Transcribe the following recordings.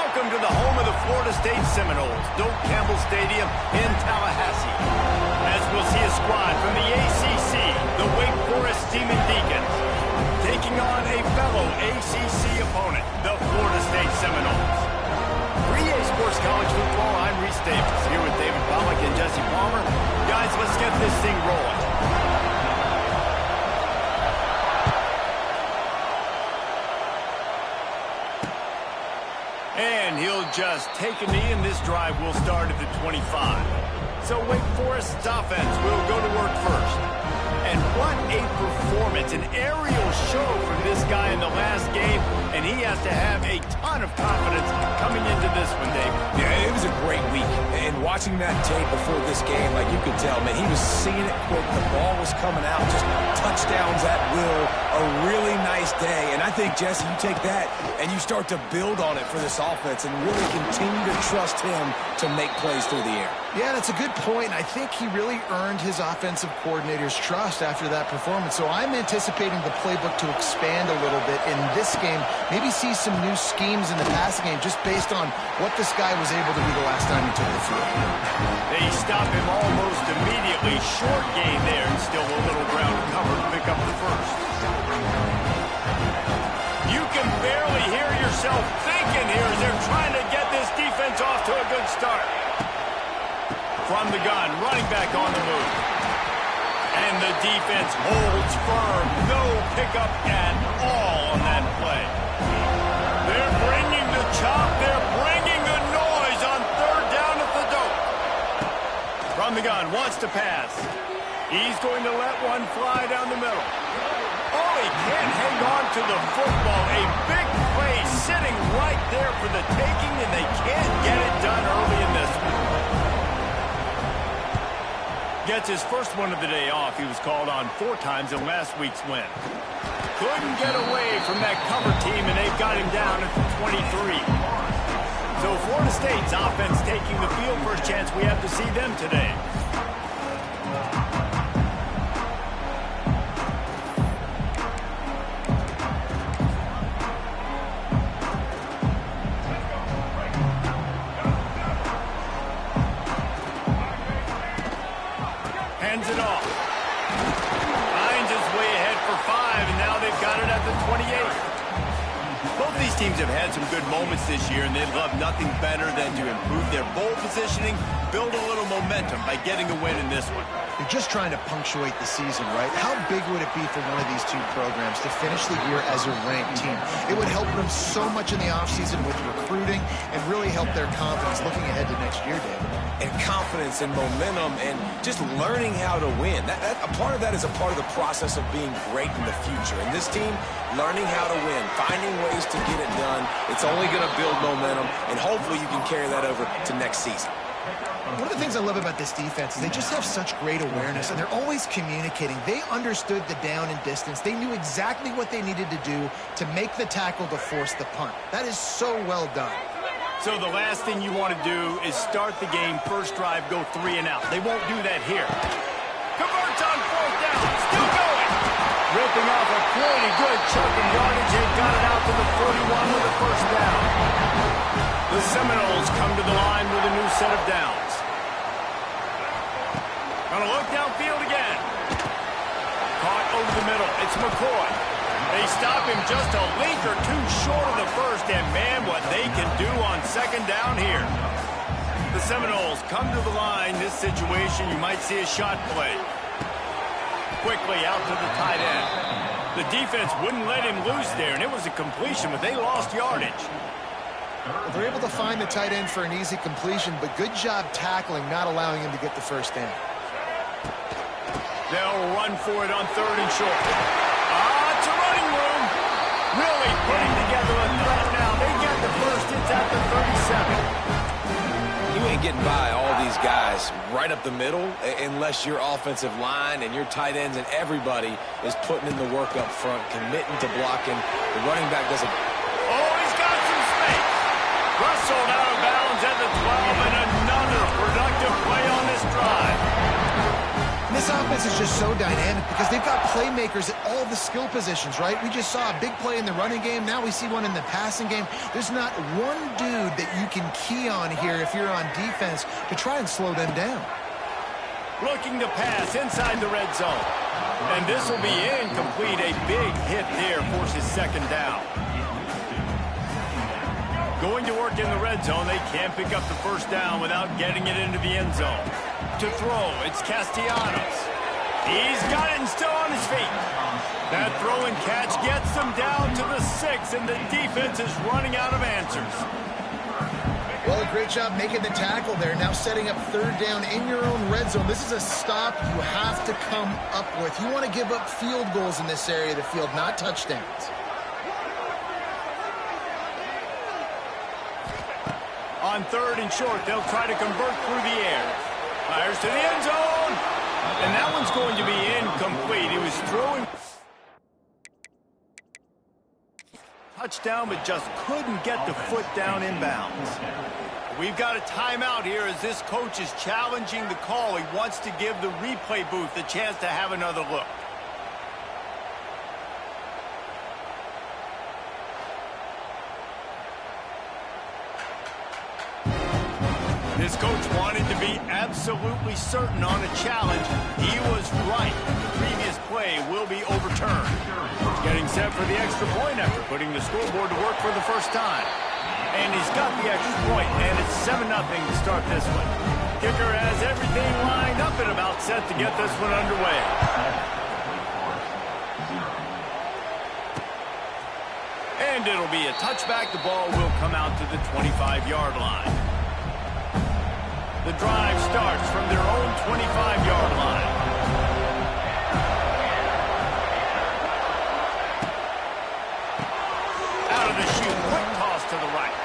Welcome to the home of the Florida State Seminoles, Doak Campbell Stadium in Tallahassee. As we'll see a squad from the ACC, the Wake Forest Demon Deacons, taking on a fellow ACC opponent, the Florida State Seminoles. For EA Sports College Football, I'm Reese Davis, here with David Pollack and Jesse Palmer. Guys, let's get this thing rolling. And he'll just take a knee, and this drive will start at the 25. So Wake Forest's offense will go to work first. And what a performance, an aerial show from this guy in the last game, and he has to have a ton of confidence coming into this one, Dave. Yeah, it was a great week. And watching that tape before this game, like you could tell, man, he was seeing it quick. The ball was coming out, just touchdowns at will. A really nice day. And I think, Jesse, you take that and you start to build on it for this offense and really continue to trust him to make plays through the air. Yeah, that's a good point. I think he really earned his offensive coordinator's trust after that performance. So I'm anticipating the playbook to expand a little bit in this game. Maybe see some new schemes in the passing game just based on what this guy was able to do the last time he took the field. They stop him almost immediately. Short gain there, and still a little ground to cover to pick up the first. You can barely hear yourself thinking here as they're trying to get this defense off to a good start. From the gun, running back on the move. And the defense holds firm. No pickup at all on that play. They're bringing the chop. They're bringing the noise on third down at the Doak. From the gun, wants to pass. He's going to let one fly down the middle. Oh, he can't hang on to the football. A big play sitting right there for the taking, and they can't get it done early in this one. Gets his first one of the day off. He was called on 4 times in last week's win. Couldn't get away from that cover team, and they've got him down at the 23. So Florida State's offense taking the field. First chance we have to see them today. Hands it off. Finds his way ahead for 5, and now they've got it at the 28. Both these teams have had some good moments this year, and they'd love nothing better than to improve their bowl positioning, build a little momentum by getting a win in this one. You're just trying to punctuate the season, right? How big would it be for one of these two programs to finish the year as a ranked team? It would help them so much in the offseason with recruiting and really help their confidence looking ahead to next year, David. And confidence and momentum and just learning how to win. A part of that is a part of the process of being great in the future. And this team, learning how to win, finding ways to get it done, it's only going to build momentum, and hopefully you can carry that over to next season. One of the things I love about this defense is they just have such great awareness, and they're always communicating. They understood the down and distance. They knew exactly what they needed to do to make the tackle to force the punt. That is so well done. So the last thing you want to do is start the game, first drive, go 3 and out. They won't do that here. Converts on 4th down, still going. Ripping off a pretty good chunk of yardage. They got it out to the 41 with a first down. The Seminoles come to the line with a new set of downs. Gonna look downfield again. Caught over the middle. It's McCoy. They stop him just a link or 2 short of the first, and man, what they can do on 2nd down here. The Seminoles come to the line. This situation, you might see a shot play. Quickly out to the tight end. The defense wouldn't let him loose there, and it was a completion, but they lost yardage. They're able to find the tight end for an easy completion, but good job tackling, not allowing him to get the first down. They'll run for it on 3rd and short. It's a running room. Really putting together a threat now. They get the first. It's at the 37. You ain't getting by all these guys right up the middle unless your offensive line and your tight ends and everybody is putting in the work up front, committing to blocking. The running back doesn't. Oh, he's got some space. Rustled out of bounds at the 12, and another productive play on this drive. This offense defense is just so dynamic because they've got playmakers at all the skill positions, right? We just saw a big play in the running game. Now we see one in the passing game. There's not one dude that you can key on here if you're on defense to try and slow them down. Looking to pass inside the red zone. And this will be incomplete. A big hit there forces second down. Going to work in the red zone. They can't pick up the first down without getting it into the end zone. To throw, it's Castellanos. He's got it and still on his feet. That throw and catch gets them down to the 6, and the defense is running out of answers. Well, a great job making the tackle there. Now setting up third down in your own red zone. This is a stop you have to come up with. You want to give up field goals in this area of the field, not touchdowns. On third and short, they'll try to convert through the air. Fires to the end zone. And that one's going to be incomplete. He was throwing touchdown, but just couldn't get the foot down inbounds. We've got a timeout here as this coach is challenging the call. He wants to give the replay booth a chance to have another look. This coach wanted to be absolutely certain on a challenge. He was right. The previous play will be overturned. Getting set for the extra point after putting the scoreboard to work for the first time. And he's got the extra point, and it's 7-0 to start this one. Kicker has everything lined up and about set to get this one underway. And it'll be a touchback. The ball will come out to the 25-yard line. The drive starts from their own 25-yard line. Out of the chute, quick toss to the right.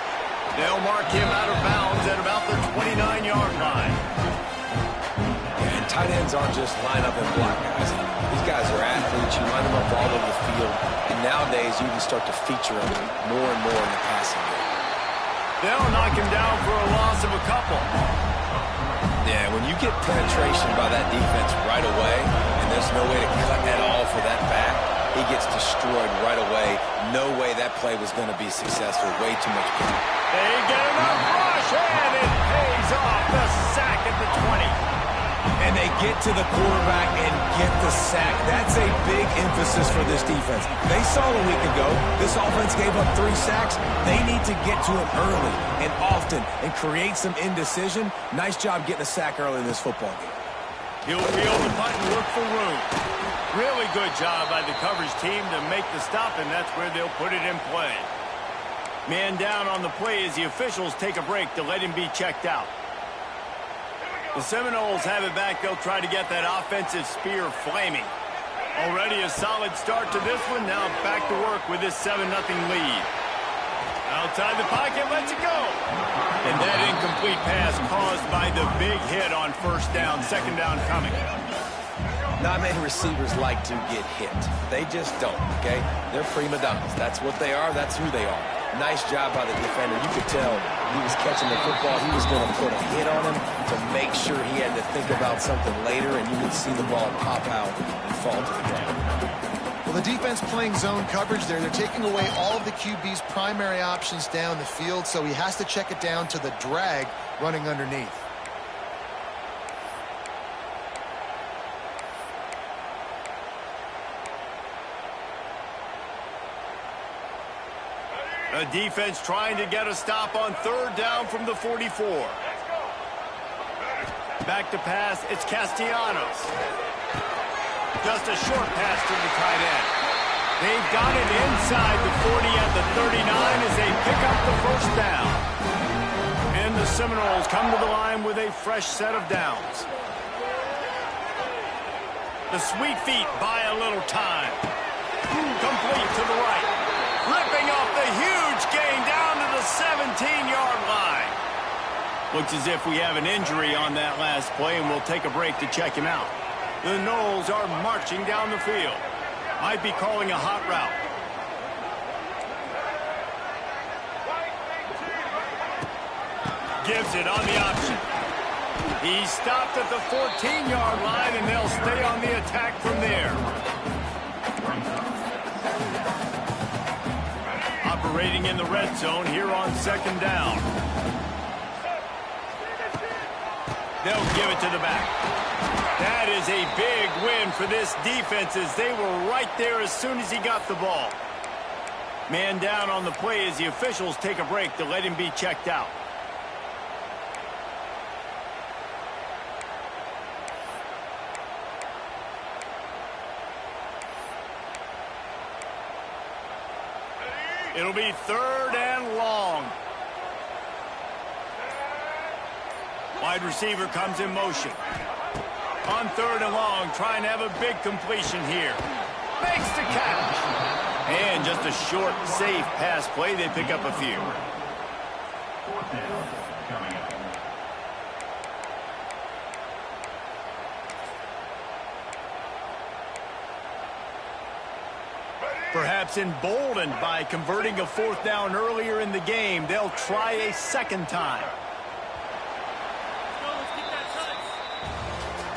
They'll mark him out of bounds at about the 29-yard line. Yeah, and tight ends aren't just line up and block guys. These guys are athletes. You line them up all over the field. And nowadays, you can start to feature them more and more in the passing game. They'll knock him down for a loss of a couple. Yeah, when you get penetration by that defense right away, and there's no way to cut at all for that back, he gets destroyed right away. No way that play was going to be successful. Way too much pain. They get enough rush, and it pays off. The sack at the 20. And they get to the quarterback and get the sack. That's a big emphasis for this defense. They saw a week ago, this offense gave up 3 sacks. They need to get to him early and often and create some indecision. Nice job getting a sack early in this football game. He'll field the punt and look for room. Really good job by the coverage team to make the stop, and that's where they'll put it in play. Man down on the play as the officials take a break to let him be checked out. The Seminoles have it back. They'll try to get that offensive spear flaming. Already a solid start to this one. Now back to work with this 7-0 lead. Outside the pocket, lets it go. And that incomplete pass caused by the big hit on first down. Second down coming. Not many receivers like to get hit. They just don't, okay? They're prima donnas. That's what they are. That's who they are. Nice job by the defender. You could tell he was catching the football. He was going to put a hit on him to make sure he had to think about something later, and you would see the ball pop out and fall to the ground. Well, the defense playing zone coverage there. They're taking away all of the QB's primary options down the field, so he has to check it down to the drag running underneath. The defense trying to get a stop on third down from the 44. Back to pass, it's Castellanos. Just a short pass to the tight end. They've got it inside the 40 at the 39 as they pick up the first down. And the Seminoles come to the line with a fresh set of downs. The sweet feet buy a little time. Complete to the right. Ripping off the huge gain down to the 17-yard line. Looks as if we have an injury on that last play, and we'll take a break to check him out. The Noles are marching down the field. Might be calling a hot route. Gives it on the option. He's stopped at the 14-yard line, and they'll stay on the attack from there. Operating in the red zone here on second down. They'll give it to the back. That is a big win for this defense as they were right there as soon as he got the ball. Man down on the play as the officials take a break to let him be checked out. It'll be third and long. Wide receiver comes in motion. On third and long, trying to have a big completion here. Makes the catch. And just a short, safe pass play. They pick up a few. Perhaps emboldened by converting a fourth down earlier in the game, they'll try a second time.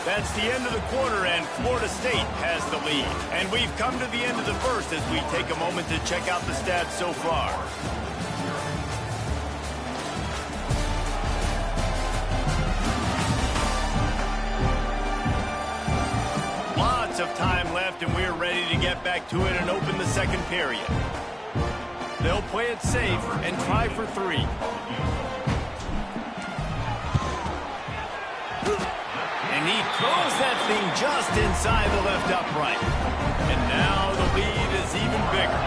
That's the end of the quarter, and Florida State has the lead. And we've come to the end of the first as we take a moment to check out the stats so far. Lots of time left, and we're ready to get back to it and open the second period. They'll play it safe and try for three. And he throws that thing just inside the left upright. And now the lead is even bigger.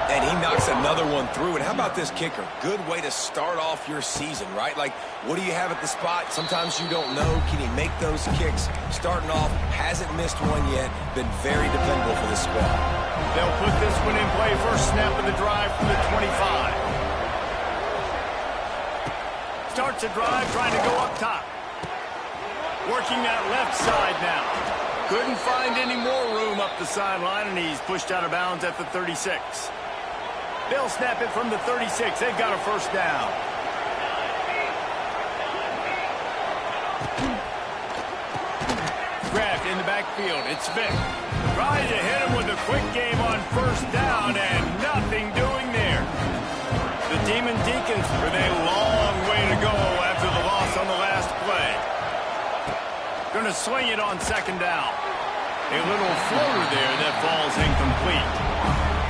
And he knocks another one through. And how about this kicker? Good way to start off your season, right? Like, what do you have at the spot? Sometimes you don't know. Can he make those kicks? Starting off, hasn't missed one yet. Been very dependable for the squad. They'll put this one in play. First snap of the drive from the 25. Starts a drive trying to go up top. Working that left side now. Couldn't find any more room up the sideline, and he's pushed out of bounds at the 36. They'll snap it from the 36. They've got a first down. Grabbed in the backfield. It's Vick. Tries to hit him with a quick game on first down, and nothing doing there. The Demon Deacons with a long way to go after the loss on the last play. Going to swing it on second down. A little floater there that falls incomplete.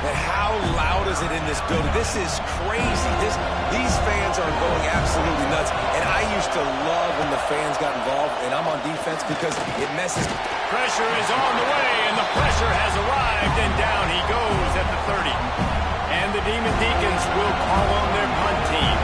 And how loud is it in this building? This is crazy. These fans are going absolutely nuts. And I used to love when the fans got involved, and I'm on defense because it messes. Pressure is on the way, and the pressure has arrived, and down he goes at the 30. And the Demon Deacons will call on their punt team.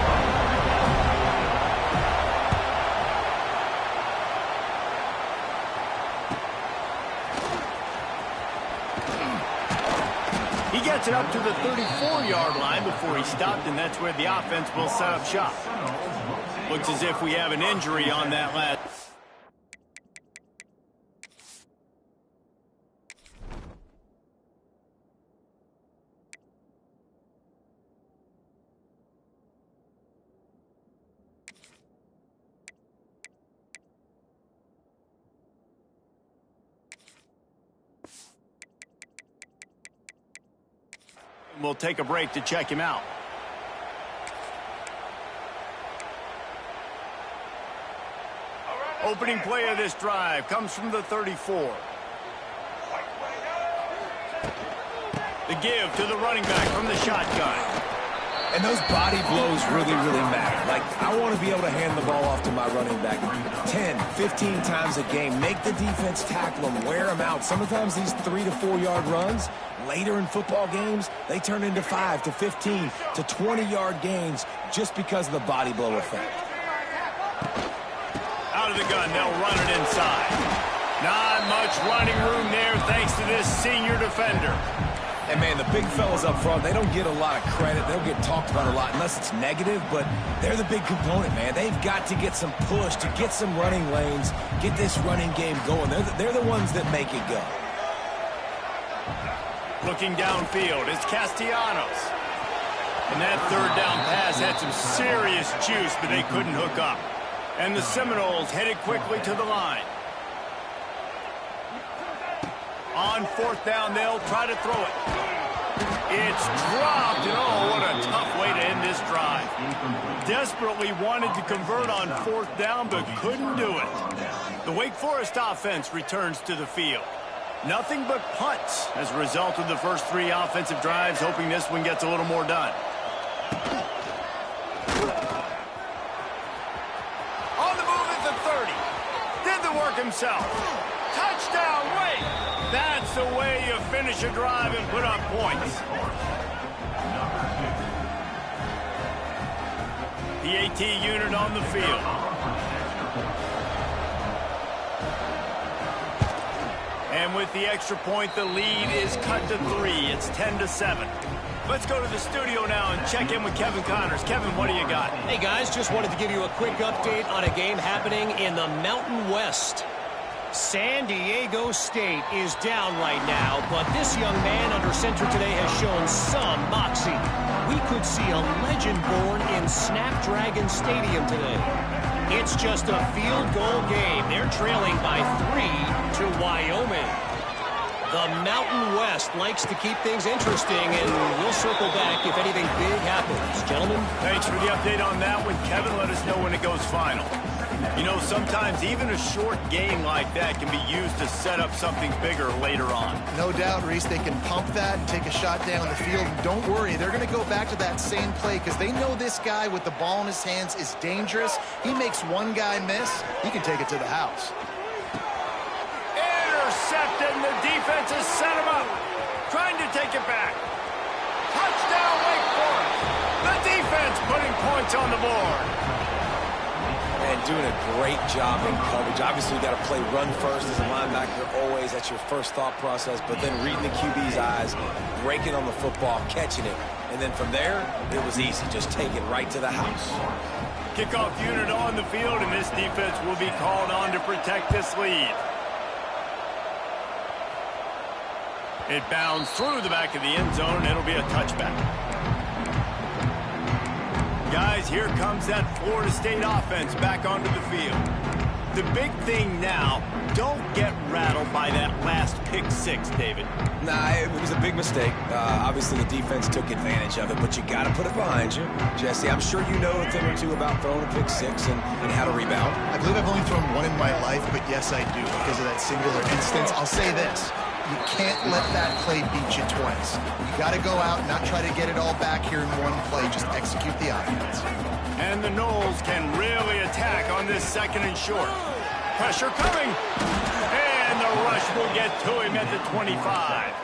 He gets it up to the 34-yard line before he stopped, and that's where the offense will set up shop. Looks as if we have an injury on that last. We'll take a break to check him out. Opening play of this drive comes from the 34. The give to the running back from the shotgun. And those body blows really, really matter. Like, I want to be able to hand the ball off to my running back 10, 15 times a game. Make the defense tackle them, wear them out. Sometimes these 3 to 4 yard runs, later in football games, they turn into 5 to 15 to 20-yard gains just because of the body blow effect. Out of the gun, they'll run it inside. Not much running room there thanks to this senior defender. And, man, the big fellas up front, they don't get a lot of credit. They'll get talked about a lot unless it's negative, but they're the big component, man. They've got to get some push, to get some running lanes, get this running game going. They're the ones that make it go. Looking downfield, it's Castellanos. And that third down pass had some serious juice, but they couldn't hook up. And the Seminoles headed quickly to the line. On 4th down, they'll try to throw it. It's dropped, and oh, what a tough way to end this drive. Desperately wanted to convert on 4th down, but couldn't do it. The Wake Forest offense returns to the field. Nothing but punts as a result of the first 3 offensive drives, hoping this one gets a little more done. On the move at the 30. Did the work himself. Touchdown, Wake! That's the way you finish a drive and put up points. The AT unit on the field. And with the extra point, the lead is cut to 3. It's 10-7. Let's go to the studio now and check in with Kevin Connors. Kevin, what do you got? Hey, guys, just wanted to give you a quick update on a game happening in the Mountain West. San Diego State is down right now, but this young man under center today has shown some moxie. We could see a legend born in Snapdragon Stadium today. It's just a field goal game. They're trailing by 3 to Wyoming. The Mountain West likes to keep things interesting, and we'll circle back if anything big happens. Gentlemen? Thanks for the update on that one, Kevin. Let us know when it goes final. You know, sometimes even a short game like that can be used to set up something bigger later on. No doubt, Reese, they can pump that and take a shot down the field. And don't worry, they're going to go back to that same play because they know this guy with the ball in his hands is dangerous. He makes one guy miss, he can take it to the house. Intercepted, and the defense has set him up. Trying to take it back. Touchdown, Wake Forest. The defense putting points on the board. And doing a great job in coverage. Obviously, you got to play run first as a linebacker always. That's your first thought process. But then reading the QB's eyes, breaking on the football, catching it. And then from there, it was easy. Just take it right to the house. Kickoff unit on the field, and this defense will be called on to protect this lead. It bounds through the back of the end zone, and it'll be a touchback. Guys, here comes that Florida State offense back onto the field. The big thing now, don't get rattled by that last pick 6, David. Nah, it was a big mistake. Obviously, the defense took advantage of it, but you got to put it behind you. Jesse, I'm sure you know a thing or two about throwing a pick 6 and how to rebound. I believe I've only thrown one in my life, but yes, I do because of that singular instance. I'll say this. You can't let that play beat you twice. You got to go out and not try to get it all back here in one play. Just execute the offense. And the Noles can really attack on this 2nd and short. Pressure coming. And the rush will get to him at the 25.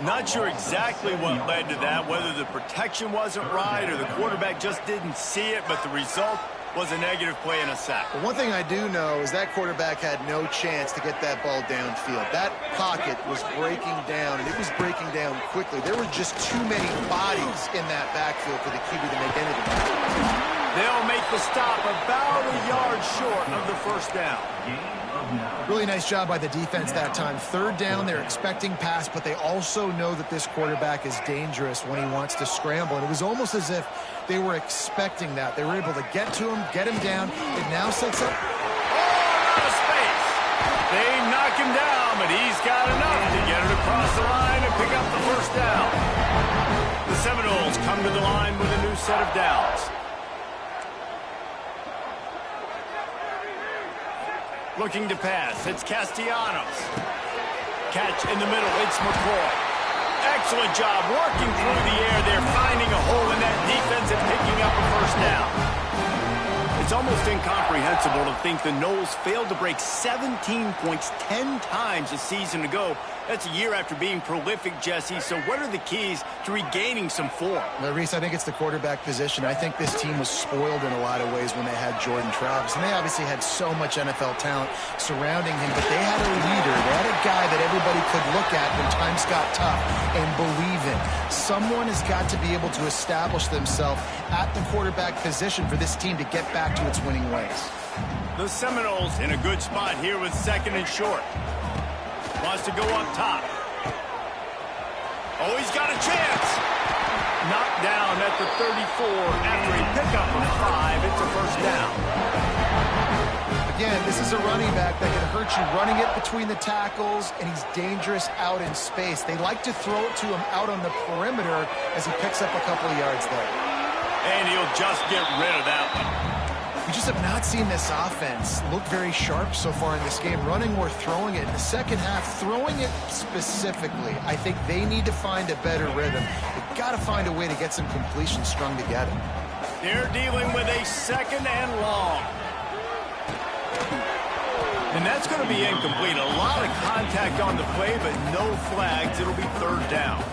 Not sure exactly what led to that, whether the protection wasn't right or the quarterback just didn't see it, but the result was a negative play and a sack. But one thing I do know is that quarterback had no chance to get that ball downfield. That pocket was breaking down, and it was breaking down quickly. There were just too many bodies in that backfield for the QB to make anything happen. They'll make the stop about a yard short of the 1st down. Really nice job by the defense that time. 3rd down, they're expecting pass, but they also know that this quarterback is dangerous when he wants to scramble. And it was almost as if they were expecting that. They were able to get to him, get him down. It now sets up. Oh, out of space. They knock him down, but he's got enough to get it across the line and pick up the 1st down. The Seminoles come to the line with a new set of downs. Looking to pass. It's Castellanos. Catch in the middle. It's McCoy. Excellent job working through the air. They're finding a hole in that defense and picking up a 1st down. It's almost incomprehensible to think the Noles failed to break 17 points 10 times a season ago. That's a year after being prolific, Jesse. So what are the keys to regaining some form? Well, Reese, I think it's the quarterback position. I think this team was spoiled in a lot of ways when they had Jordan Travis. And they obviously had so much NFL talent surrounding him, but they had a leader. They had a guy that everybody could look at when times got tough and believe in. Someone has got to be able to establish themselves at the quarterback position for this team to get back to its winning ways. The Seminoles in a good spot here with 2nd and short. Wants to go up top. Oh, he's got a chance. Knocked down at the 34 after a pickup of 5. It's a 1st down. This is a running back that can hurt you running it between the tackles, and he's dangerous out in space. They like to throw it to him out on the perimeter as he picks up a couple of yards there. And he'll just get rid of that one. We just have not seen this offense look very sharp so far in this game, running or throwing it. In the second half, throwing it specifically, I think they need to find a better rhythm. They've got to find a way to get some completions strung together. They're dealing with a 2nd and long. And that's going to be incomplete. A lot of contact on the play, but no flags. It'll be 3rd down.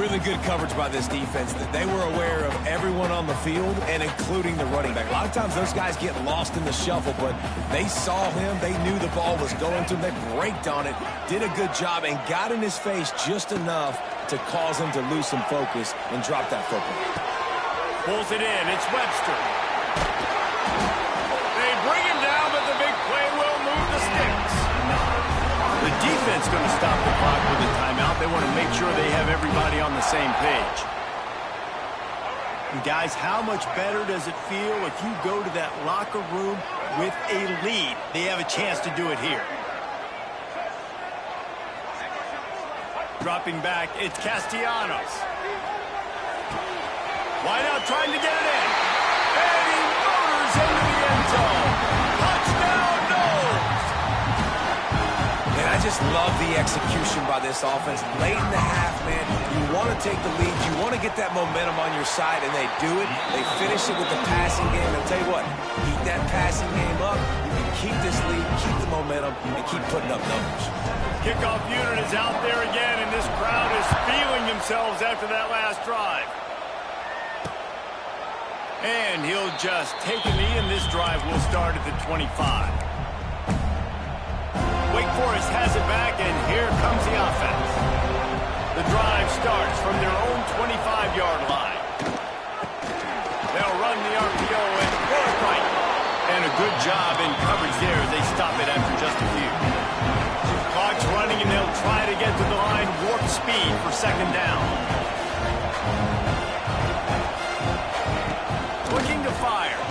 Really good coverage by this defense. They were aware of everyone on the field, and including the running back. A lot of times those guys get lost in the shuffle, but they saw him. They knew the ball was going to him. They braked on it, did a good job, and got in his face just enough to cause him to lose some focus and drop that football. Pulls it in. It's Webster. They bring him down, but the big play will move the sticks. The defense going to stop the clock with a timeout. They want to make sure they have everybody on the same page. And guys, how much better does it feel if you go to that locker room with a lead? They have a chance to do it here. Dropping back, it's Castellanos. Wide out trying to get it in. And he motors into the end zone. Touchdown, Knowles! And I just love the execution by this offense. Late in the half, man, you want to take the lead. You want to get that momentum on your side, and they do it. They finish it with the passing game. And I'll tell you what, keep that passing game up. You can keep this lead, keep the momentum, and keep putting up numbers. Kickoff unit is out there again, and this crowd is feeling themselves after that last drive. And he'll just take a knee, and this drive will start at the 25. Wake Forest has it back, and here comes the offense. The drive starts from their own 25-yard line. They'll run the RPO and throw it right. And a good job in coverage there as they stop it after just a few. Clock's running, and they'll try to get to the line warp speed for 2nd down. Looking to fire.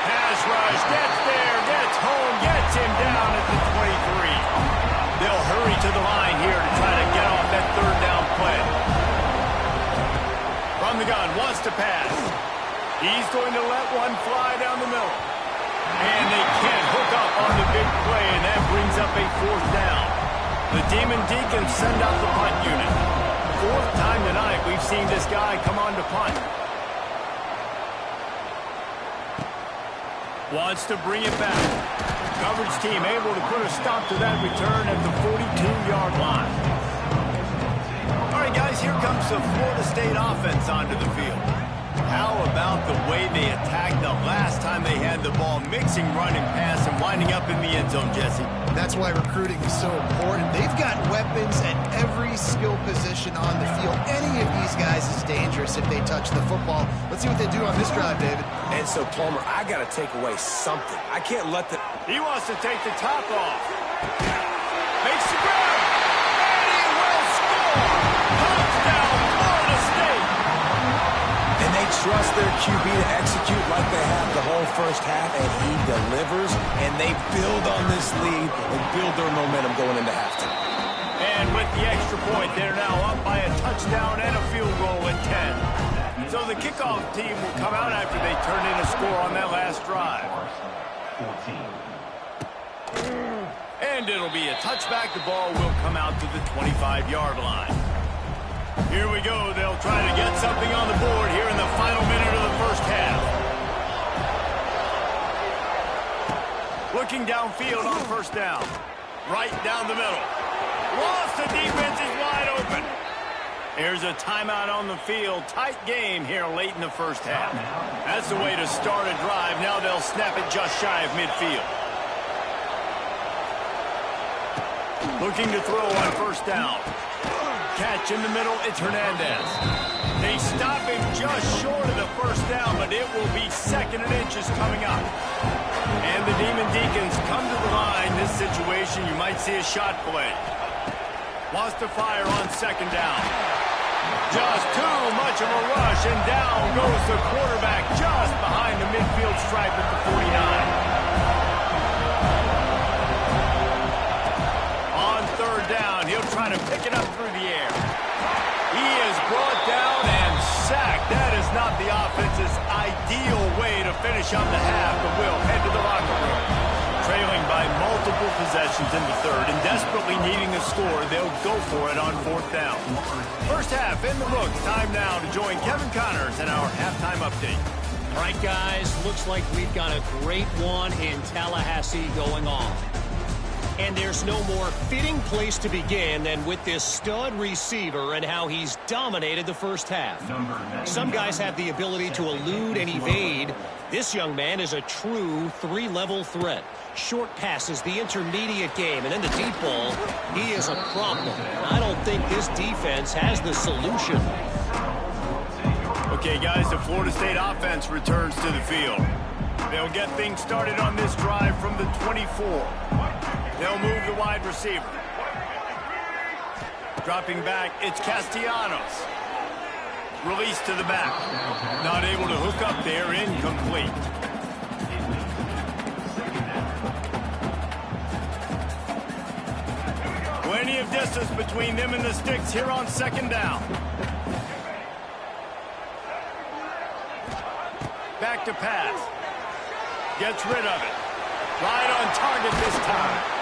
Pass rush, gets there, gets home, gets him down at the 23. They'll hurry to the line here to try to get off that 3rd down play. From the gun, wants to pass. He's going to let one fly down the middle. And they can't hook up on the big play, and that brings up a 4th down. The Demon Deacons send out the punt unit. 4th time tonight we've seen this guy come on to punt. Wants to bring it back. Coverage team able to put a stop to that return at the 42-yard line. All right, guys, here comes the Florida State offense onto the field. How about the way they attacked the last time they had the ball, mixing run and pass and winding up in the end zone, Jesse? That's why recruiting is so important. They've got weapons at every skill position on the field. Any of these guys is dangerous if they touch the football. Let's see what they do on this drive, David. And so, Palmer, I got to take away something. I can't let the... He wants to take the top off. Makes the grab. And he will score. Touchdown, Florida State. And they trust their QB to execute like they have the whole first half, and he delivers, and they build on this lead and build their momentum going into halftime. And with the extra point, they're now up by a touchdown and a field goal at 10. So the kickoff team will come out after they turn in a score on that last drive. And it'll be a touchback. The ball will come out to the 25-yard line. Here we go. They'll try to get something on the board here in the final minute of the first half. Looking downfield on 1st down. Right down the middle. Lost, the defense is wide open. Here's a timeout on the field. Tight game here late in the first half. That's the way to start a drive. Now they'll snap it just shy of midfield. Looking to throw on 1st down. Catch in the middle, it's Hernandez. They stop him just short of the 1st down, but it will be 2nd and inches coming up. And the Demon Deacons come to the line. This situation, you might see a shot play. Wants to fire on 2nd down. Just too much of a rush, and down goes the quarterback just behind the midfield stripe at the 49. finish on the half, but will head to the locker room. Trailing by multiple possessions in the third and desperately needing a score, they'll go for it on fourth down. First half in the books. Time now to join Kevin Connors in our halftime update. All right, guys, looks like we've got a great one in Tallahassee going on. And there's no more fitting place to begin than with this stud receiver and how he's dominated the first half. Some guys have the ability to elude and evade. This young man is a true three-level threat. Short passes, the intermediate game, and then the deep ball. He is a problem. I don't think this defense has the solution. Okay, guys, the Florida State offense returns to the field. They'll get things started on this drive from the 24. They'll move the wide receiver. Dropping back, it's Castellanos. Release to the back. Not able to hook up there, incomplete. Plenty of distance between them and the sticks here on second down. Back to pass. Gets rid of it. Right on target this time.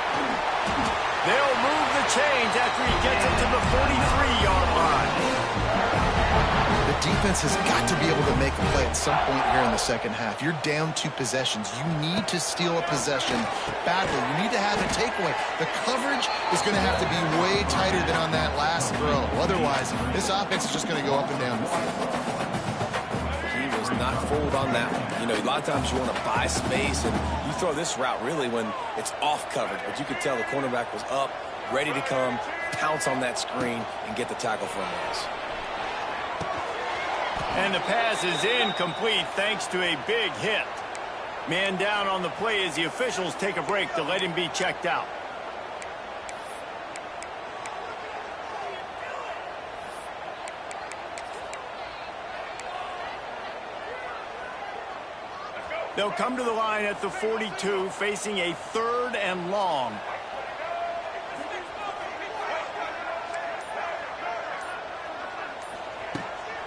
They'll move the chains after he gets it to the 43-yard line. The defense has got to be able to make a play at some point here in the second half. You're down 2 possessions. You need to steal a possession badly. You need to have a takeaway. The coverage is going to have to be way tighter than on that last throw. Otherwise, this offense is just going to go up and down the field. Not fooled on that one. You know, a lot of times you want to buy space, and you throw this route really when it's off coverage. But you could tell the cornerback was up, ready to come, pounce on that screen, and get the tackle for a loss. And the pass is incomplete thanks to a big hit. Man down on the play as the officials take a break to let him be checked out. They'll come to the line at the 42, facing a 3rd and long.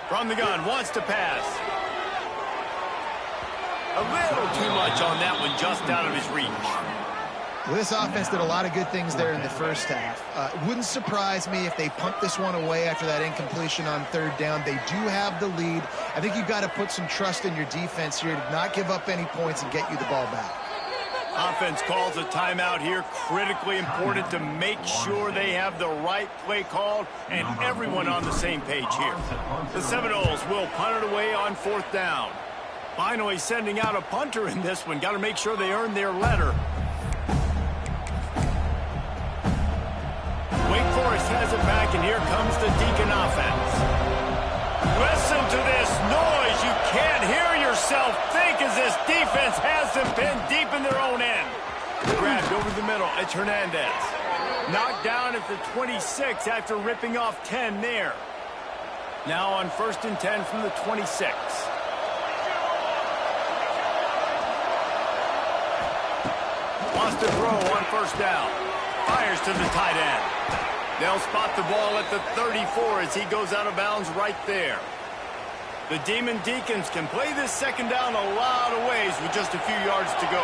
From the gun, wants to pass. A little too much on that one, just out of his reach. Well, this offense did a lot of good things there in the first half. It wouldn't surprise me if they pumped this one away after that incompletion on 3rd down. They do have the lead. I think you've got to put some trust in your defense here to not give up any points and get you the ball back. Offense calls a timeout here. Critically important to make sure they have the right play called and everyone on the same page here. The Seminoles will punt it away on 4th down. Finally sending out a punter in this one. Got to make sure they earn their letter. Wake Forest has it back, and here comes the Deacon offense. Listen to this noise. You can't hear yourself think as this defense has them pinned deep in their own end. Grabbed over the middle. It's Hernandez. Knocked down at the 26 after ripping off 10 there. Now on 1st and 10 from the 26. Wants to throw on 1st down. Fires to the tight end. They'll spot the ball at the 34 as he goes out of bounds right there. The Demon Deacons can play this second down a lot of ways with just a few yards to go.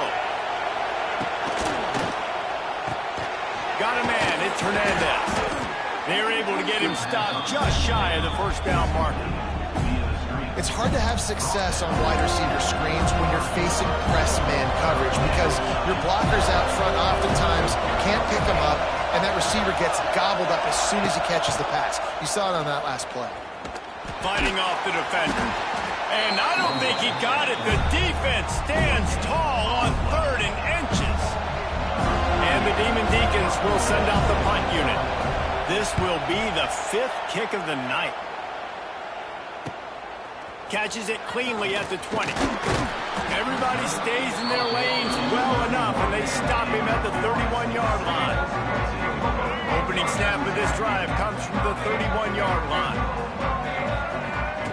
Got a man. It's Hernandez. They're able to get him stopped just shy of the 1st down marker. It's hard to have success on wide receiver screens when you're facing press man coverage because your blockers out front oftentimes can't pick them up, and that receiver gets gobbled up as soon as he catches the pass. You saw it on that last play. Fighting off the defender. And I don't think he got it. The defense stands tall on 3rd and inches. And the Demon Deacons will send out the punt unit. This will be the 5th kick of the night. Catches it cleanly at the 20. Everybody stays in their lanes well enough, and they stop him at the 31-yard line. Opening snap of this drive comes from the 31-yard line.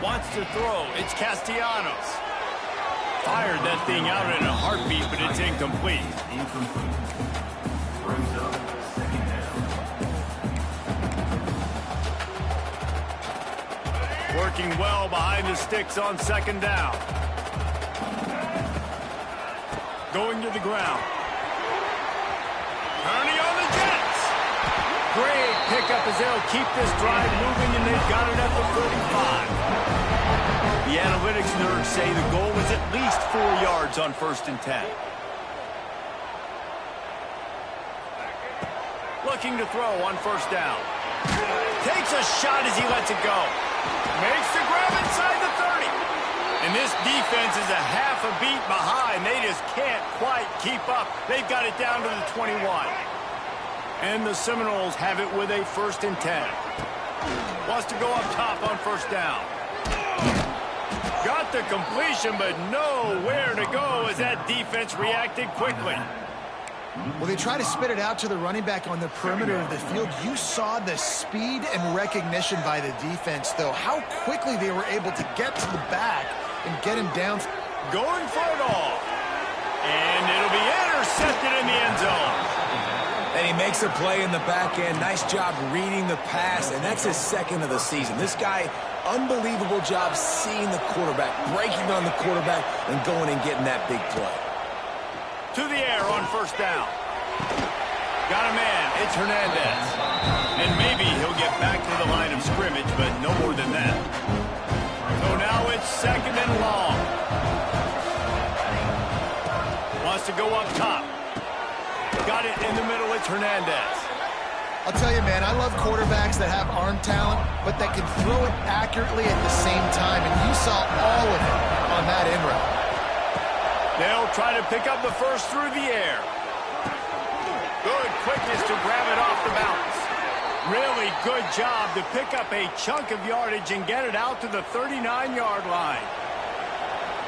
Wants to throw. It's Castellanos. Fired that thing out in a heartbeat, but it's incomplete. Working well behind the sticks on 2nd down. Going to the ground. Kearney on the Jets. Great pickup as they'll keep this drive moving, and they've got it at the 45. The analytics nerds say the goal was at least 4 yards on 1st and 10. Looking to throw on 1st down. Takes a shot as he lets it go. Makes the grab inside the 30. And this defense is a half a beat behind. They just can't quite keep up. They've got it down to the 21. And the Seminoles have it with a 1st and 10. Wants to go up top on 1st down. Got the completion, but nowhere to go as that defense reacted quickly. Well, they try to spit it out to the running back on the perimeter of the field. You saw the speed and recognition by the defense, though. How quickly they were able to get to the back and get him down. Going for it all. And it'll be intercepted in the end zone. And he makes a play in the back end. Nice job reading the pass, and that's his 2nd of the season. This guy, unbelievable job seeing the quarterback, breaking on the quarterback, and going and getting that big play. To the air on 1st down. Got a man. It's Hernandez. And maybe he'll get back to the line of scrimmage, but no more than that. So now it's 2nd and long. Wants to go up top. Got it in the middle. It's Hernandez. I'll tell you, man, I love quarterbacks that have arm talent, but that can throw it accurately at the same time. And you saw all of it on that in route. They'll try to pick up the 1st through the air. Good quickness to grab it off the bounce. Really good job to pick up a chunk of yardage and get it out to the 39-yard line.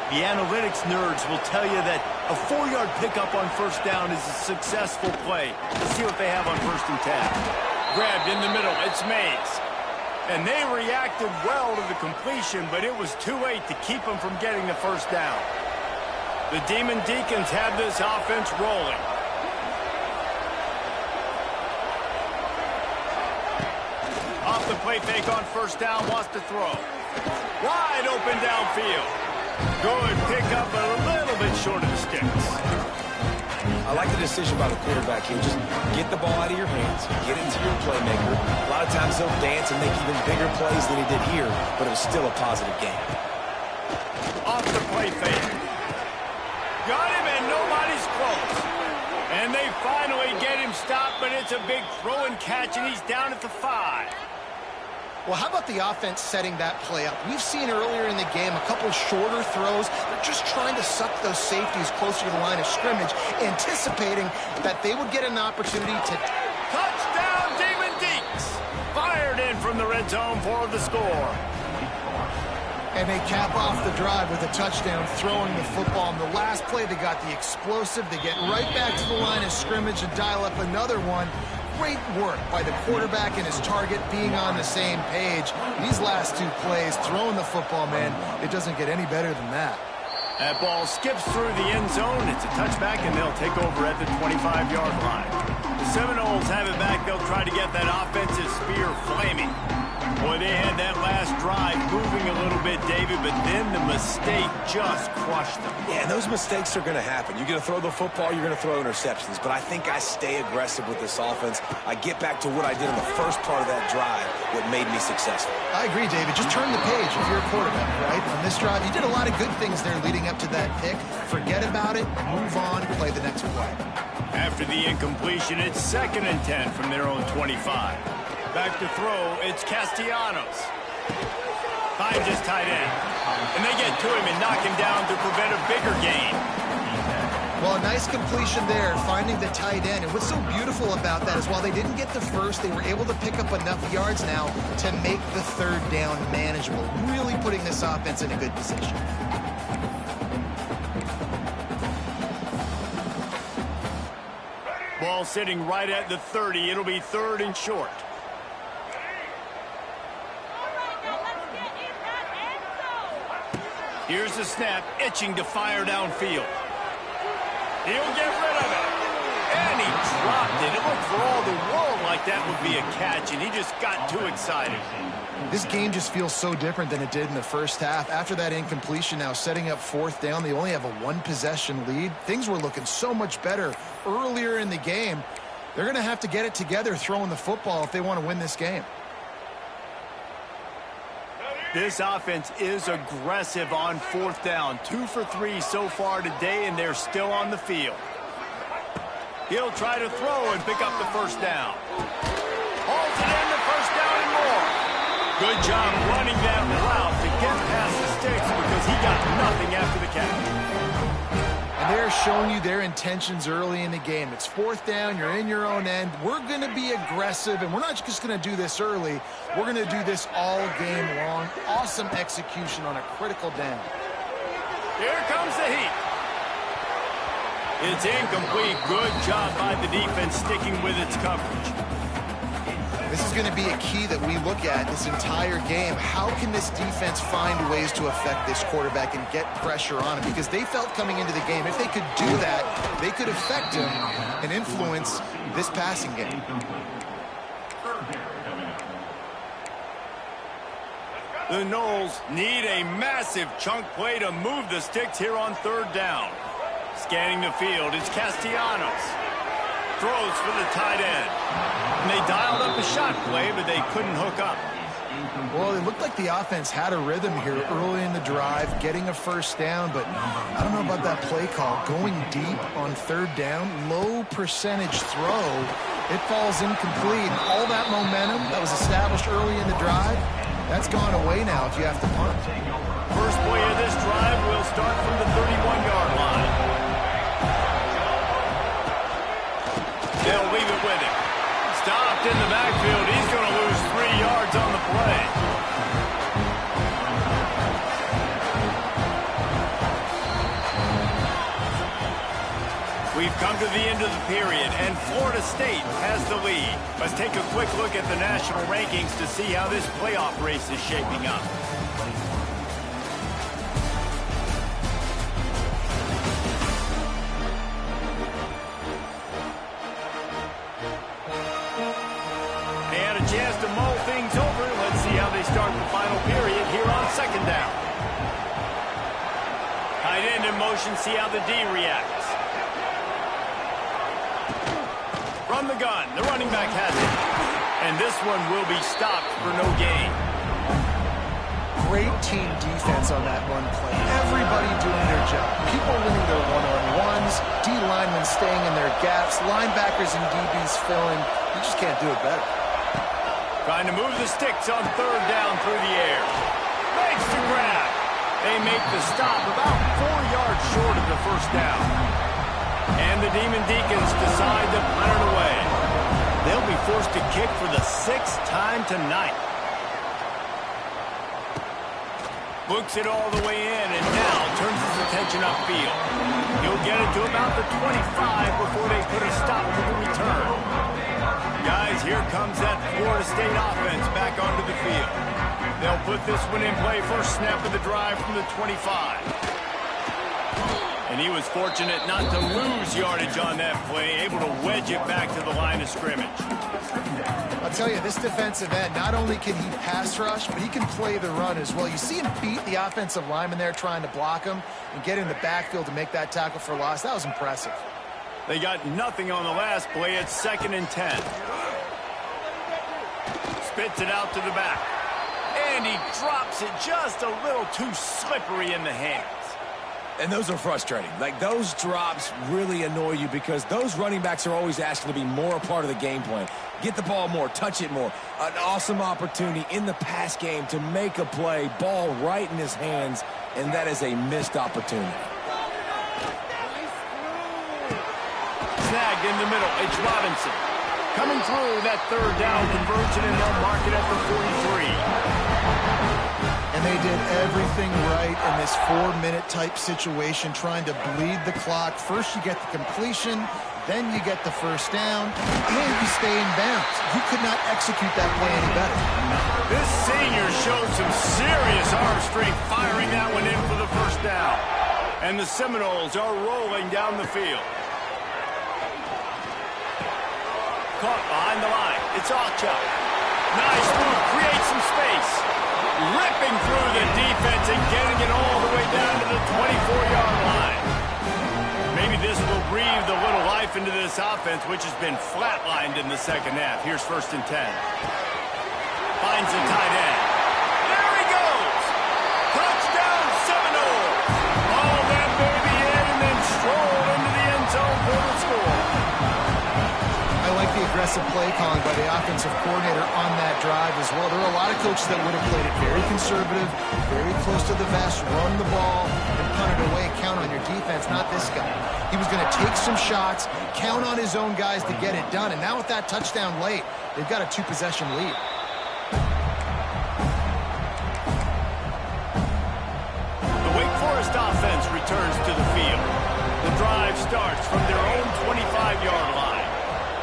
The analytics nerds will tell you that a 4-yard pickup on 1st down is a successful play. Let's see what they have on 1st and 10. Grabbed in the middle. It's Mays. And they reacted well to the completion, but it was too late to keep them from getting the 1st down. The Demon Deacons have this offense rolling. Off the play fake on 1st down, wants to throw. Wide open downfield. Good pickup, but a little bit short of the sticks. I like the decision by the quarterback here. Just get the ball out of your hands, get it to your playmaker. A lot of times they'll dance and make even bigger plays than he did here, but it was still a positive game. Off the play fake. Got him, and nobody's close. And they finally get him stopped, but it's a big throw and catch, and he's down at the 5. Well, how about the offense setting that play up? We've seen earlier in the game a couple shorter throws. They're just trying to suck those safeties closer to the line of scrimmage, anticipating that they would get an opportunity to... Touchdown, Demon Deeks! Fired in from the red zone for the score. And they cap off the drive with a touchdown, throwing the football. In the last play, they got the explosive. They get right back to the line of scrimmage and dial up another one. Great work by the quarterback and his target being on the same page. These last 2 plays, throwing the football, man, it doesn't get any better than that. That ball skips through the end zone. It's a touchback, and they'll take over at the 25-yard line. The Seminoles have it back. They'll try to get that offensive spear flaming. Boy, they had that last drive moving a little bit, David, but then the mistake just crushed them. Yeah, and those mistakes are going to happen. You're going to throw the football, you're going to throw interceptions, but I think I stay aggressive with this offense. I get back to what I did in the first part of that drive, what made me successful. I agree, David. Just turn the page if you're a quarterback, right? On this drive, you did a lot of good things there leading up to that pick. Forget about it, move on, play the next play. After the incompletion, it's 2nd and 10 from their own 25. Back to throw, it's Castellanos. Finds his tight end. And they get to him and knock him down to prevent a bigger gain. Well, a nice completion there, finding the tight end. And what's so beautiful about that is while they didn't get the first, they were able to pick up enough yards now to make the 3rd down manageable, really putting this offense in a good position. Ball sitting right at the 30. It'll be 3rd and short. Here's the snap, itching to fire downfield. He'll get rid of it. And he dropped it. It looked for all the world like that would be a catch, and he just got too excited. This game just feels so different than it did in the first half. After that incompletion, now setting up fourth down, they only have a one-possession lead. Things were looking so much better earlier in the game. They're going to have to get it together throwing the football if they want to win this game. This offense is aggressive on fourth down. 2 for 3 so far today, and they're still on the field. He'll try to throw and pick up the first down. Holds it in, the first down and more. Good job running that route to get past the sticks because he got nothing after the catch. And they're showing you their intentions early in the game. It's fourth down, you're in your own end. We're going to be aggressive, and we're not just going to do this early. We're going to do this all game long. Awesome execution on a critical down. Here comes the heat. It's incomplete. Good job by the defense sticking with its coverage. This is going to be a key that we look at this entire game. How can this defense find ways to affect this quarterback and get pressure on him? Because they felt coming into the game, if they could do that, they could affect him and influence this passing game. The Noles need a massive chunk play to move the sticks here on third down. Scanning the field is Castellanos. Throws for the tight end. And they dialed up a shot play, but they couldn't hook up. Well, it looked like the offense had a rhythm here early in the drive, getting a first down, but I don't know about that play call. Going deep on third down, low percentage throw, it falls incomplete. And all that momentum that was established early in the drive, that's gone away now if you have to punt. First play of this drive will start from the 31-yard line. They'll leave it with him. Stopped in the backfield. He's going to lose 3 yards on the play. We've come to the end of the period, and Florida State has the lead. Let's take a quick look at the national rankings to see how this playoff race is shaping up. Chance to mull things over. Let's see how they start the final period here on second down. Tight end in motion, see how the D reacts. From the gun, the running back has it. And this one will be stopped for no gain. Great team defense on that run play. Everybody doing their job. People winning their one-on-ones, D linemen staying in their gaps, linebackers and DBs filling. You just can't do it better. Trying to move the sticks on third down through the air. Makes the grab. They make the stop about 4 yards short of the first down. And the Demon Deacons decide to punt it away. They'll be forced to kick for the 6th time tonight. Looks it all the way in and now turns his attention upfield. He'll get it to about the 25 before they put a stop to the return. Guys, here comes that Florida State offense back onto the field. They'll put this one in play. First snap of the drive from the 25. And he was fortunate not to lose yardage on that play, able to wedge it back to the line of scrimmage. I'll tell you, this defensive end, not only can he pass rush, but he can play the run as well. You see him beat the offensive lineman there trying to block him and get in the backfield to make that tackle for loss. That was impressive. They got nothing on the last play. It's 2nd and 10. Spits it out to the back. And he drops it just a little too slippery in the hands. And those are frustrating. Like, those drops really annoy you because those running backs are always asking to be more a part of the game plan. Get the ball more, touch it more. An awesome opportunity in the pass game to make a play, ball right in his hands, and that is a missed opportunity. Snagged in the middle, it's Robinson. Coming through that third down conversion, and they'll mark it at the 43. And they did everything right in this 4-minute type situation, trying to bleed the clock. First you get the completion, then you get the first down, and you stay in bounds. You could not execute that play any better. This senior showed some serious arm strength firing that one in for the first down. And the Seminoles are rolling down the field. caught behind the line. It's Ochoa. Nice move. Creates some space. Ripping through the defense and getting it all the way down to the 24-yard line. Maybe this will breathe a little life into this offense, which has been flatlined in the second half. Here's 1st and 10. Finds the tight end. There he goes. Touchdown, Seminoles. All that baby in and then stroll into the end zone for the score. I like the aggressive play calling by the offensive coordinator on that drive as well. There are a lot of coaches that would have played it very conservative, very close to the vest, run the ball, and punt it away, count on your defense, not this guy. He was going to take some shots, count on his own guys to get it done, and now with that touchdown late, they've got a 2-possession lead. The Wake Forest offense returns to the field. The drive starts from their own 25-yard line.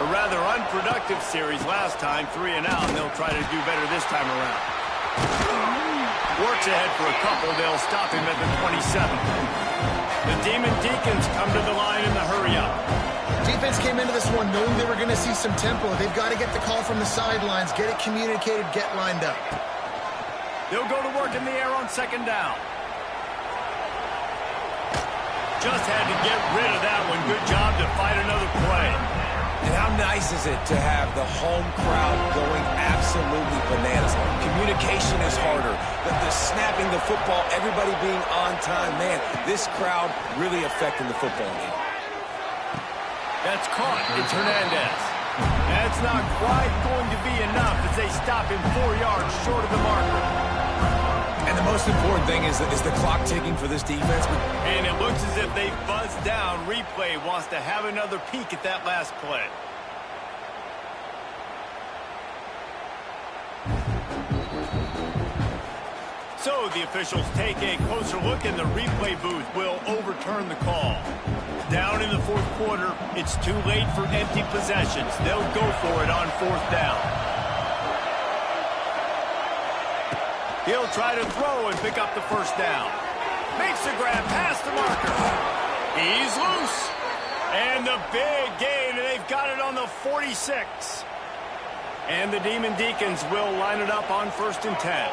A rather unproductive series last time, 3 and out, and they'll try to do better this time around. Works ahead for a couple. They'll stop him at the 27. The Demon Deacons come to the line in the hurry-up. Defense came into this one knowing they were going to see some tempo. They've got to get the call from the sidelines, get it communicated, get lined up. They'll go to work in the air on 2nd down. Just had to get rid of that one. Good job to fight another play. And how nice is it to have the home crowd going absolutely bananas? Communication is harder. The snapping the football, everybody being on time. Man, this crowd really affecting the football game. That's caught. It's Hernandez. That's not quite going to be enough as they stop him 4 yards short of the marker. And the most important thing is the clock ticking for this defense. And it looks as if they buzzed down. Replay wants to have another peek at that last play. So the officials take a closer look, and the replay booth will overturn the call. Down in the 4th quarter, it's too late for empty possessions. They'll go for it on 4th down. He'll try to throw and pick up the 1st down. Makes the grab past the marker. He's loose. And the big gain, and they've got it on the 46. And the Demon Deacons will line it up on 1st and 10.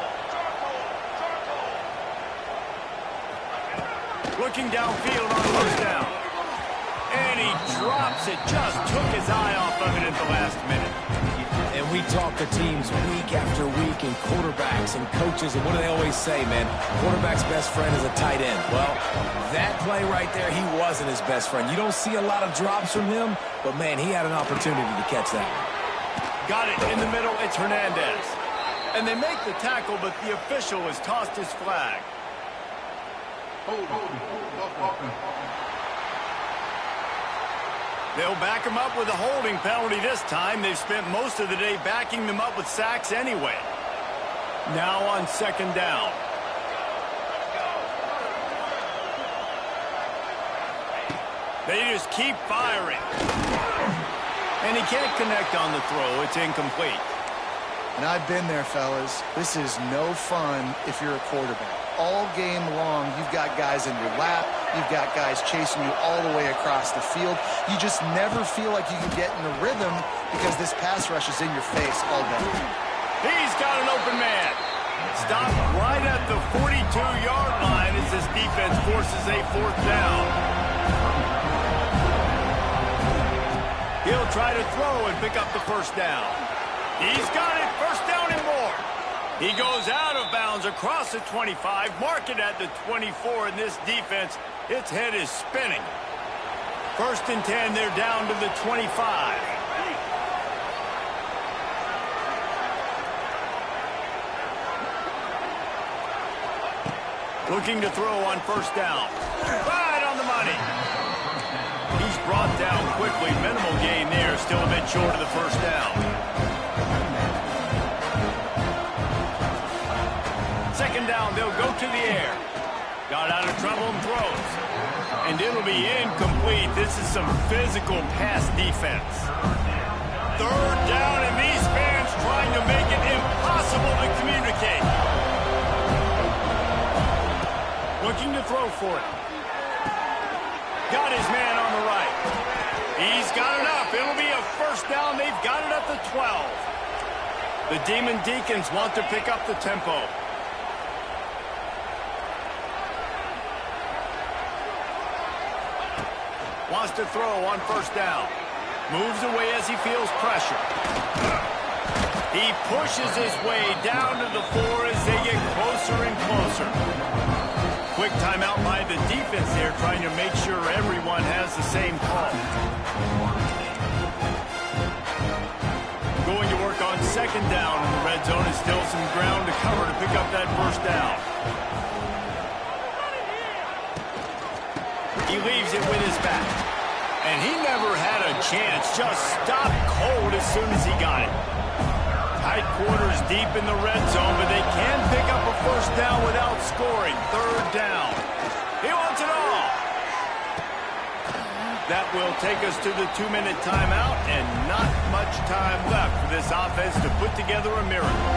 Looking downfield on 1st down. And he drops it. Just took his eye off of it at the last minute. And we talk to teams week after week, and quarterbacks and coaches, and what do they always say, man? Quarterback's best friend is a tight end. Well, that play right there, he wasn't his best friend. You don't see a lot of drops from him, but, man, he had an opportunity to catch that. Got it in the middle. It's Hernandez. And they make the tackle, but the official has tossed his flag. They'll back him up with a holding penalty this time. They've spent most of the day backing them up with sacks anyway. Now on 2nd down. They just keep firing. And he can't connect on the throw. It's incomplete. And I've been there, fellas. This is no fun if you're a quarterback. All game long, you've got guys in your lap. You've got guys chasing you all the way across the field. You just never feel like you can get in the rhythm because this pass rush is in your face all day. He's got an open man. Stopped right at the 42-yard line as this defense forces a 4th down. He'll try to throw and pick up the 1st down. He's got it. 1st down and more. He goes out of bounds across the 25, mark it at the 24, and this defense, its head is spinning. 1st and 10, they're down to the 25. Looking to throw on 1st down. Right on the money. He's brought down quickly. Minimal gain there, still a bit short of the 1st down. 2nd down, they'll go to the air. Got out of trouble and throws. And it'll be incomplete. This is some physical pass defense. 3rd down, and these fans trying to make it impossible to communicate. Looking to throw for it. Got his man on the right. He's got enough. It'll be a 1st down. They've got it and 12. The Demon Deacons want to pick up the tempo. Wants to throw on first down. Moves away as he feels pressure. He pushes his way down to the 4 as they get closer and closer. Quick timeout by the defense there, trying to make sure everyone has the same call. Going to work on second down in the red zone, and still some ground to cover to pick up that first down. He leaves it with his back. And he never had a chance. Just stopped cold as soon as he got it. Tight quarters deep in the red zone, but they can pick up a first down without scoring. Third down. He wants it all. That will take us to the 2-minute timeout, and not much time left for this offense to put together a miracle.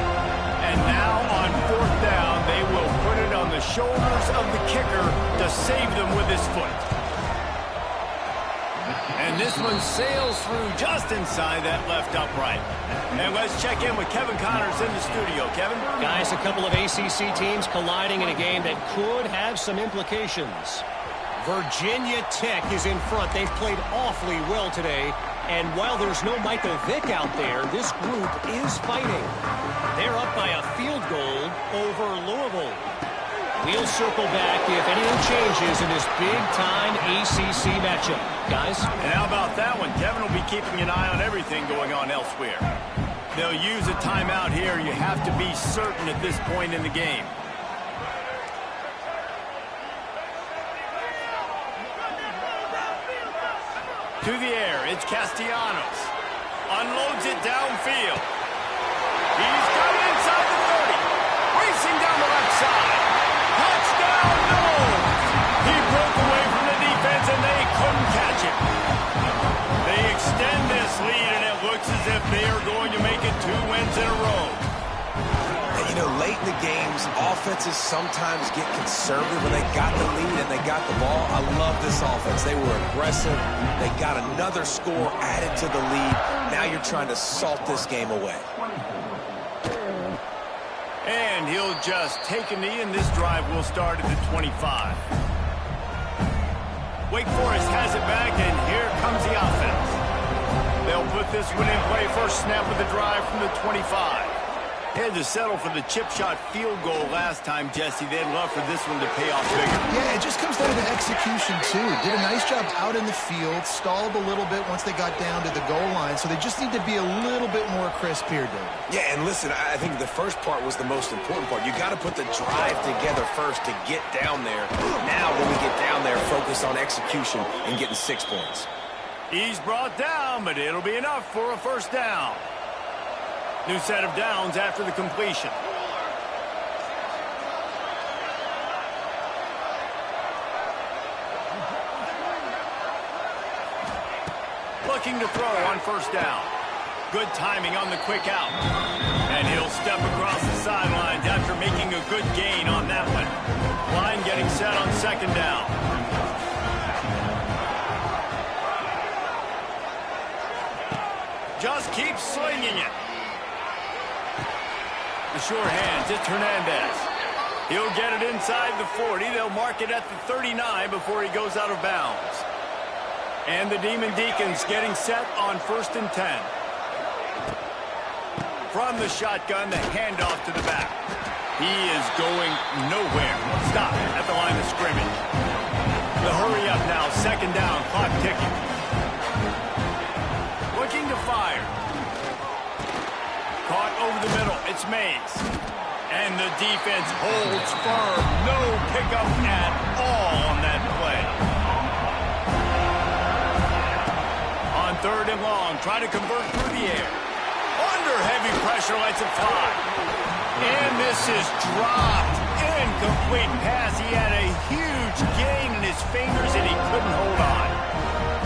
And now on fourth down, they will put it on the shoulders of the kicker to save them with his foot. And this one sails through just inside that left upright. And let's check in with Kevin Connors in the studio. Kevin? Guys, a couple of ACC teams colliding in a game that could have some implications. Virginia Tech is in front. They've played awfully well today. And while there's no Michael Vick out there, this group is fighting. They're up by a field goal over Louisville. We'll circle back if anything changes in this big-time ACC matchup. Guys? And how about that one? Kevin will be keeping an eye on everything going on elsewhere. They'll use a timeout here. You have to be certain at this point in the game. To the air, it's Castellanos. Unloads it downfield. He's got it inside the 30. Racing down the left side. Touchdown, Noles! He broke away from the defense, and they couldn't catch him. They extend this lead, and it looks as if they are going to make it 2 wins in a row. And, you know, late in the games, offenses sometimes get conservative when they got the lead and they got the ball. I love this offense. They were aggressive. They got another score added to the lead. Now you're trying to salt this game away. And he'll just take a knee, and this drive will start at the 25. Wake Forest has it back, and here comes the offense. They'll put this one in play. First snap of the drive from the 25. They had to settle for the chip shot field goal last time, Jesse. They'd love for this one to pay off bigger. Yeah, it just comes down to execution, too. Did a nice job out in the field, stalled a little bit once they got down to the goal line, so they just need to be a little bit more crisp here, David. Yeah, and listen, I think the first part was the most important part. You got to put the drive together first to get down there. Now, when we get down there, focus on execution and getting 6 points. He's brought down, but it'll be enough for a first down. New set of downs after the completion. Looking to throw on first down. Good timing on the quick out. And he'll step across the sidelines after making a good gain on that one. Line getting set on second down. Just keep slinging it. The sure hands, it's Hernandez. He'll get it inside the 40. They'll mark it at the 39 before he goes out of bounds. And the Demon Deacons getting set on 1st and 10. From the shotgun, the handoff to the back. He is going nowhere. Stop at the line of scrimmage. The hurry up now, second down, clock ticking. Looking to fire. Caught over the middle. It's Mays. And the defense holds firm. No pickup at all on that play. On 3rd and long, trying to convert through the air. Under heavy pressure, lets it fly. And this is dropped. Incomplete pass. He had a huge gain in his fingers, and he couldn't hold on.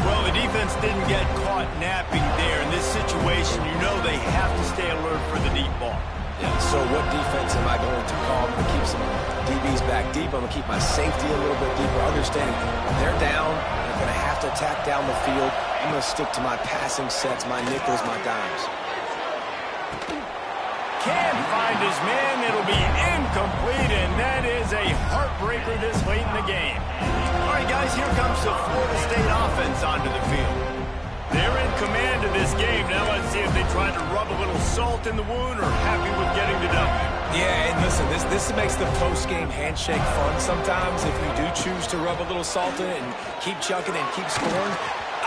Well, the defense didn't get caught napping there. In this situation, you know they have to stay alert for the deep ball. Yeah, so what defense am I going to call? I'm going to keep some DBs back deep. I'm going to keep my safety a little bit deeper. Understanding they're down. They're going to have to attack down the field. I'm going to stick to my passing sets, my nickels, my dimes. Can't find his man. It'll be incomplete, and that is a heartbreaker this late in the game. All right, guys, here comes the Florida State offense onto the field. They're in command of this game. Now let's see if they try to rub a little salt in the wound or happy with getting the W. Yeah, and listen, this makes the post-game handshake fun sometimes if you do choose to rub a little salt in it and keep chucking and keep scoring.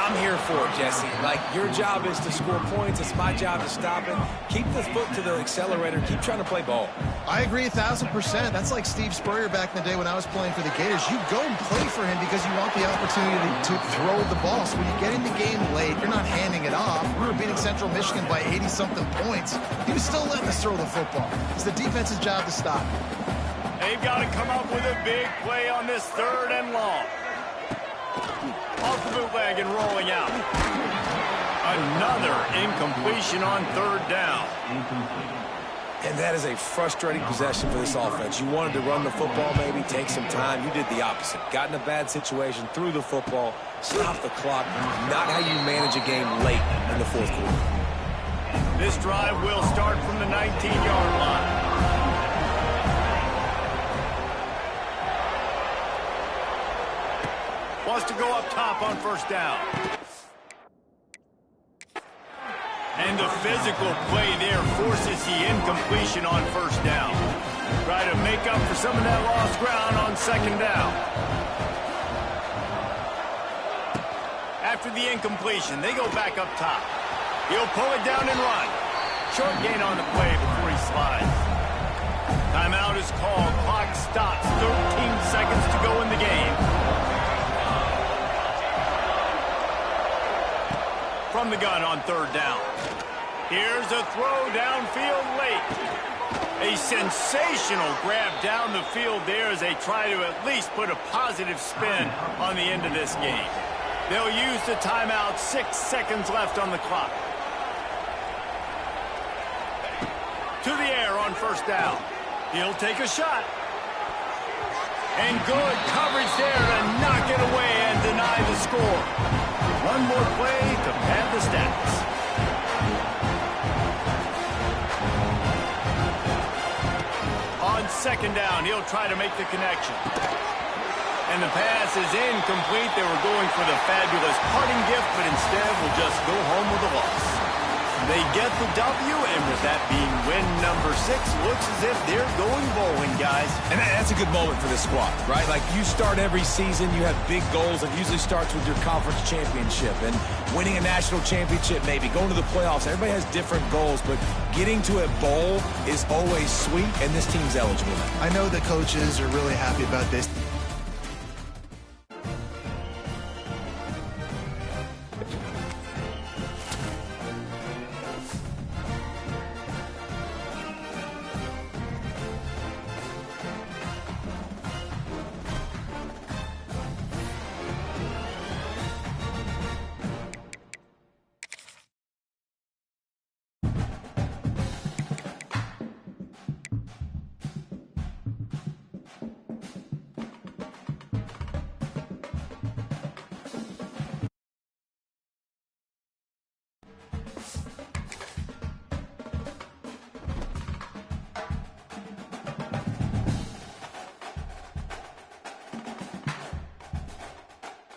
I'm here for it, Jesse. Like, your job is to score points. It's my job to stop it. Keep the foot to the accelerator. Keep trying to play ball. I agree 1,000%. That's like Steve Spurrier back in the day when I was playing for the Gators. You go and play for him because you want the opportunity to throw the ball. So when you get in the game late, you're not handing it off. We were beating Central Michigan by 80-something points. He was still letting us throw the football. It's the defense's job to stop it. They've got to come up with a big play on this 3rd and long. Off the bootleg and rolling out. Another incompletion on 3rd down. And that is a frustrating possession for this offense. You wanted to run the football, maybe take some time. You did the opposite. Got in a bad situation, threw the football, stopped the clock. Not how you manage a game late in the 4th quarter. This drive will start from the 19-yard line. Wants to go up top on 1st down. And the physical play there forces the incompletion on 1st down. Try to make up for some of that lost ground on 2nd down. After the incompletion, they go back up top. He'll pull it down and run. Short gain on the play before he slides. Timeout is called. Clock stops. 13 seconds to go in the game. From the gun on 3rd down. Here's a throw downfield late. A sensational grab down the field there as they try to at least put a positive spin on the end of this game. They'll use the timeout. 6 seconds left on the clock. To the air on 1st down. He'll take a shot. And good coverage there to knock it away and deny the score. One more play to pad the stats. On 2nd down, he'll try to make the connection. And the pass is incomplete. They were going for the fabulous parting gift, but instead will just go home with a loss. They get the W, and with that being win number 6, looks as if they're going bowling, guys. And that's a good moment for this squad, right? Like, you start every season, you have big goals. It usually starts with your conference championship and winning a national championship, maybe going to the playoffs. Everybody has different goals, but getting to a bowl is always sweet, and this team's eligible. I know the coaches are really happy about this.